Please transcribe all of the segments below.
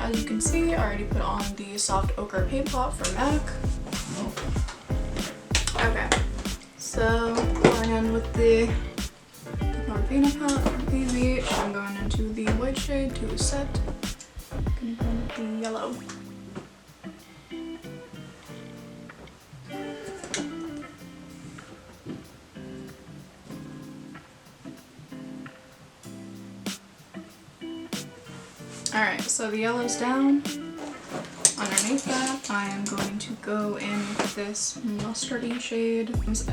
as you can see, I already put on the soft ochre paint pot from MAC. Okay, so going in with the Norvina palette from ABH, I'm going into the white shade to set. I'm gonna go with the yellow. Alright, so the yellow's down. Underneath that, I am going to go in with this mustardy shade. It's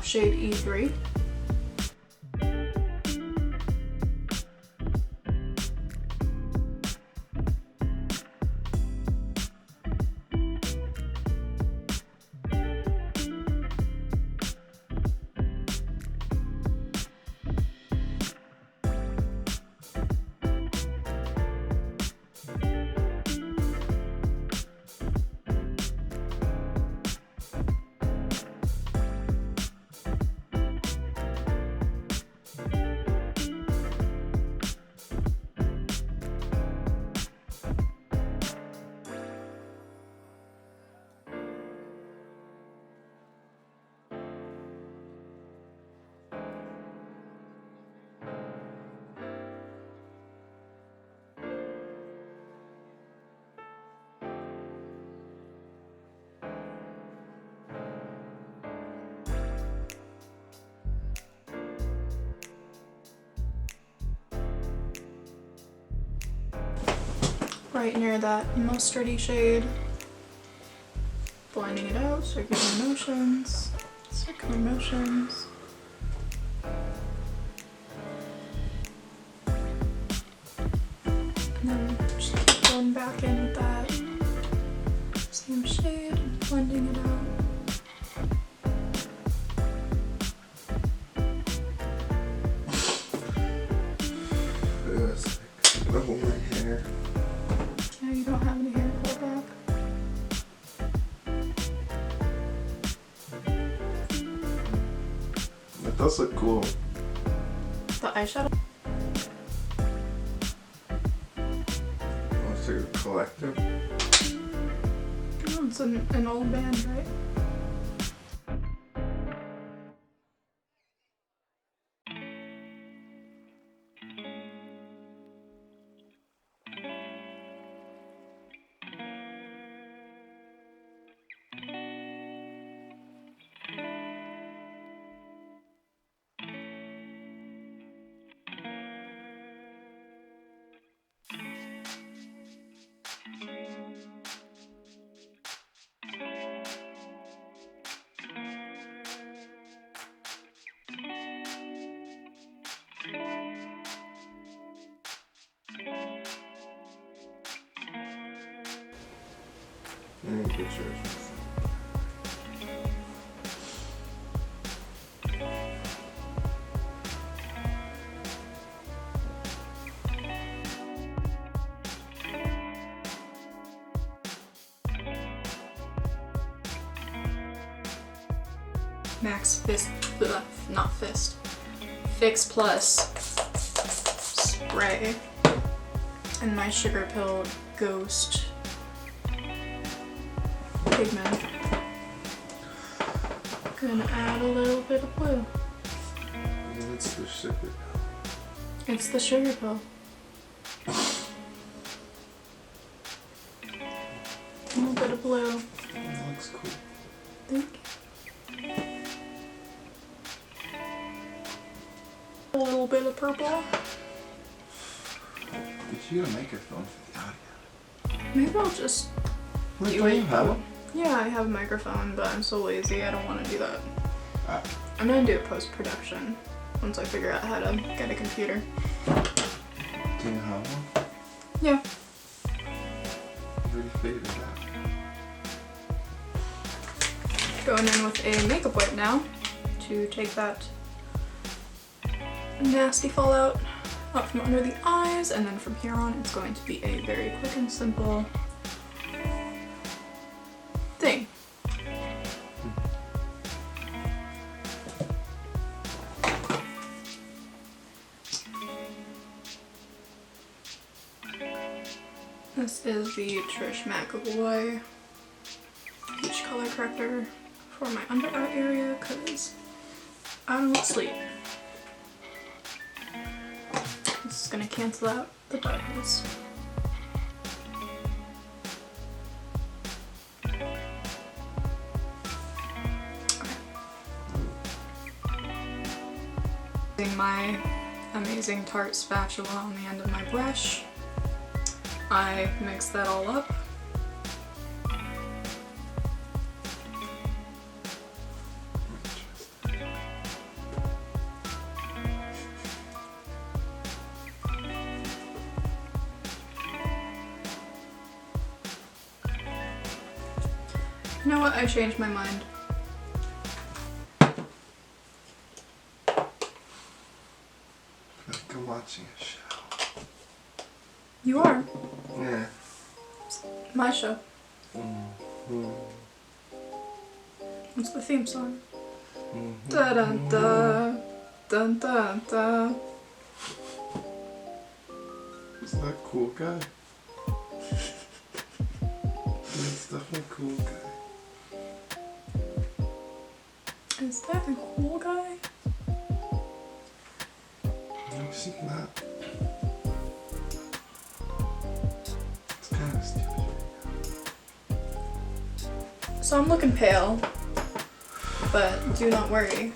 shade E3. Right near that mustardy shade. Blending it out, circular motions. And then just keep going back in with that same shade and blending it out. I'm gonna hold my hair. Yeah, you don't have any hair pulled back. It does look cool. The eyeshadow? Let's take a collective. Oh, it's an old band, right? Pictures. Max Fist, not Fist, Fix Plus spray and my Sugar Pill Ghost pigment. Gonna add a little bit of blue. It's the sugar pill. It's the Sugar Pill. A little bit of blue. That looks cool. Thank you. A little bit of purple. Did you get a microphone for the audio? Maybe I'll just. Wait, do you have one? Yeah, I have a microphone, but I'm so lazy. I don't want to do that. I'm gonna do it post-production once I figure out how to get a computer. Do you have one? Yeah. You already figured it out. Going in with a makeup wipe now to take that nasty fallout out from under the eyes, and then from here on it's going to be a very quick and simple thing. This is the Trish McAvoy peach color corrector for my under eye area because I don't sleep. This is going to cancel out the darkness. Using my amazing Tarte spatula on the end of my brush, I mix that all up. You know what? I changed my mind. Like I'm watching a show. You are. Yeah. My show. Mm-hmm. What's the theme song? Mm-hmm. Da dun da dun dun da. Is that cool guy? That's definitely a cool guy. Is that a cool guy? I've seen that. It's kind of stupid. So I'm looking pale, but do not worry.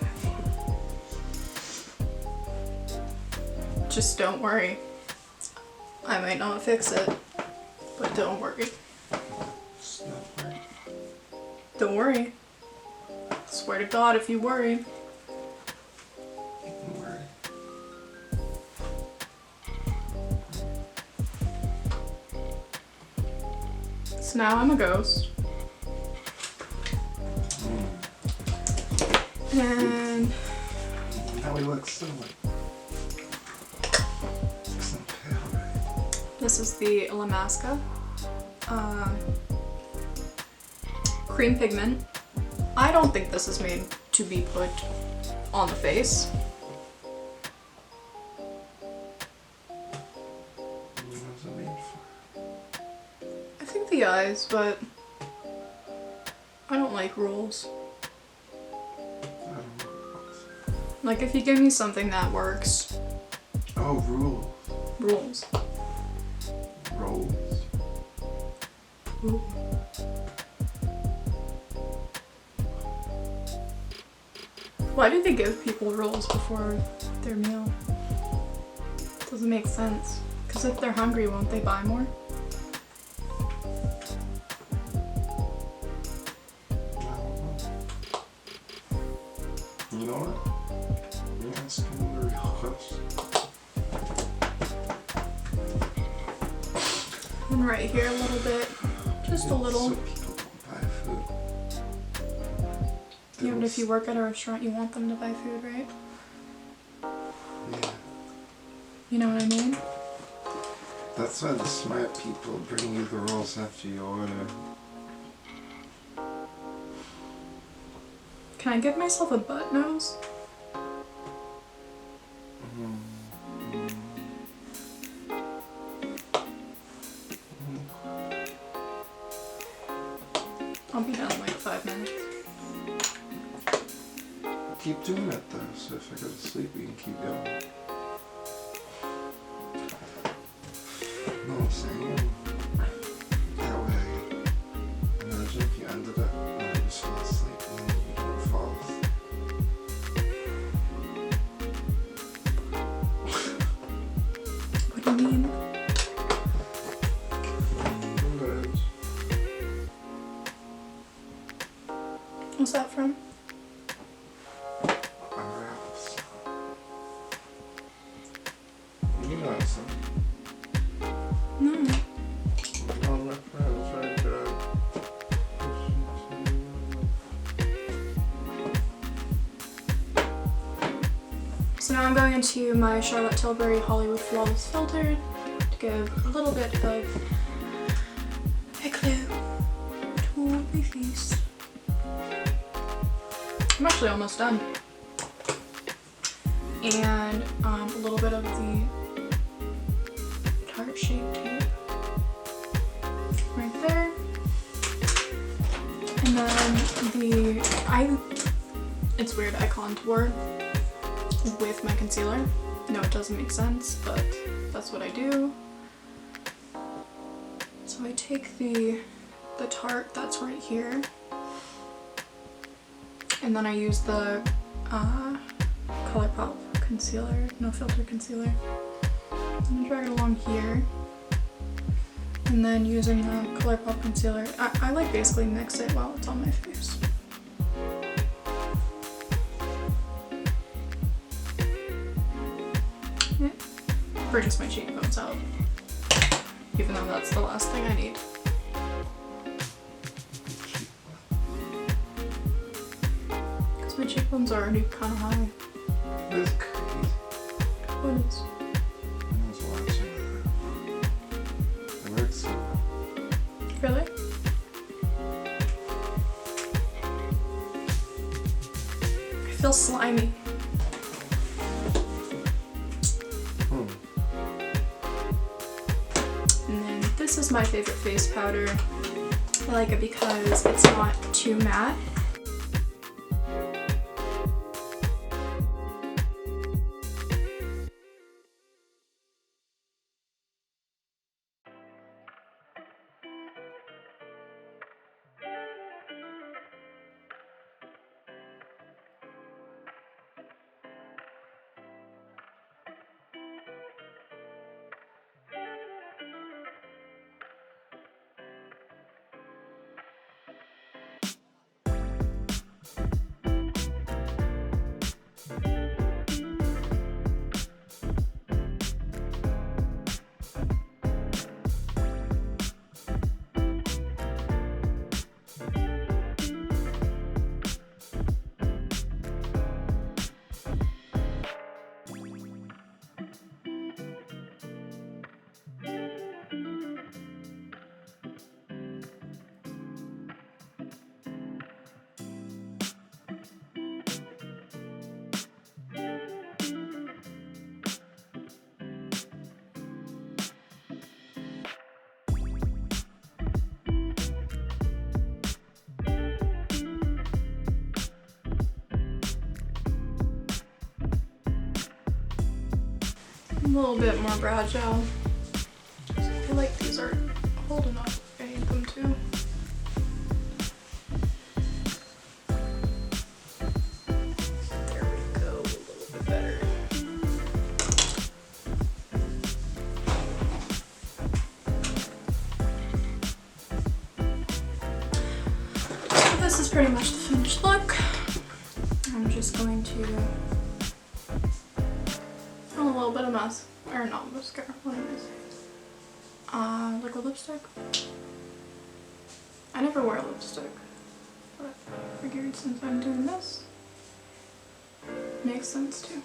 Just don't worry. I might not fix it, but don't worry. It's not right. Don't worry. Swear to God if you worry. Don't worry. So now I'm a ghost. And Now he looks so like so pale, right? this is the Lamasca cream pigment. I don't think this is made to be put on the face. What is it made for? I think the eyes, but I don't like rules. I don't know. Like if you give me something that works, Oh, rules. rules. Rolls. Ooh. Why do they give people rolls before their meal? Doesn't make sense. Because if they're hungry, won't they buy more? You know what? You're asking the real question. And right here a little bit. Just a little. So people don't buy food. Yeah, but if you work at a restaurant, you want them to buy food, right? Yeah. You know what I mean? That's why the smart people bring you the rolls after you order. Can I give myself a butt nose? I'll be done in like 5 minutes. Keep doing it though, so if I go to sleep, we can keep going. No, I'm saying that way. Imagine if you ended up and you just fall asleep and then you don't fall asleep. What do you mean? What's that from? Unwraps. You know something. No. So now I'm going into my Charlotte Tilbury Hollywood Flawless Filter to give a little bit of eclat to my face. I'm actually almost done. And a little bit of the Tarte Shape Tape. then it's weird, I contour with my concealer. No, it doesn't make sense, but that's what I do. So I take the Tarte that's right here, and then I use the ColourPop concealer, no filter concealer. I'm gonna drag it along here, and then using the ColourPop concealer, I like basically mix it while it's on my face. It brings my cheekbones out, even though that's the last thing I need. Because my cheekbones are already kind of high. That's crazy. What is? I was watching that. It works so well. Really? I feel slimy. And then this is my favorite face powder. I like it because it's not too matte. A little bit more brow gel. I feel like these are holding up. I need them to. There we go, a little bit better. So this is pretty much the finished look. I'm just going to a little bit of or not mascara, what is it? Liquid lipstick. I never wear lipstick, but I figured since I'm doing this, makes sense too.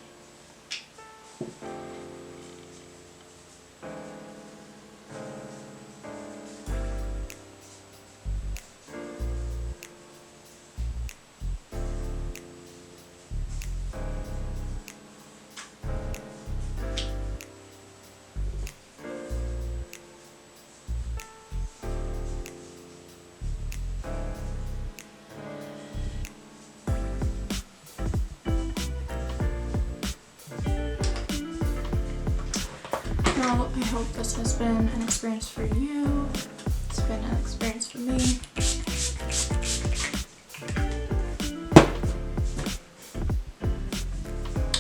Well, I hope this has been an experience for you. It's been an experience for me.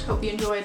Hope you enjoyed.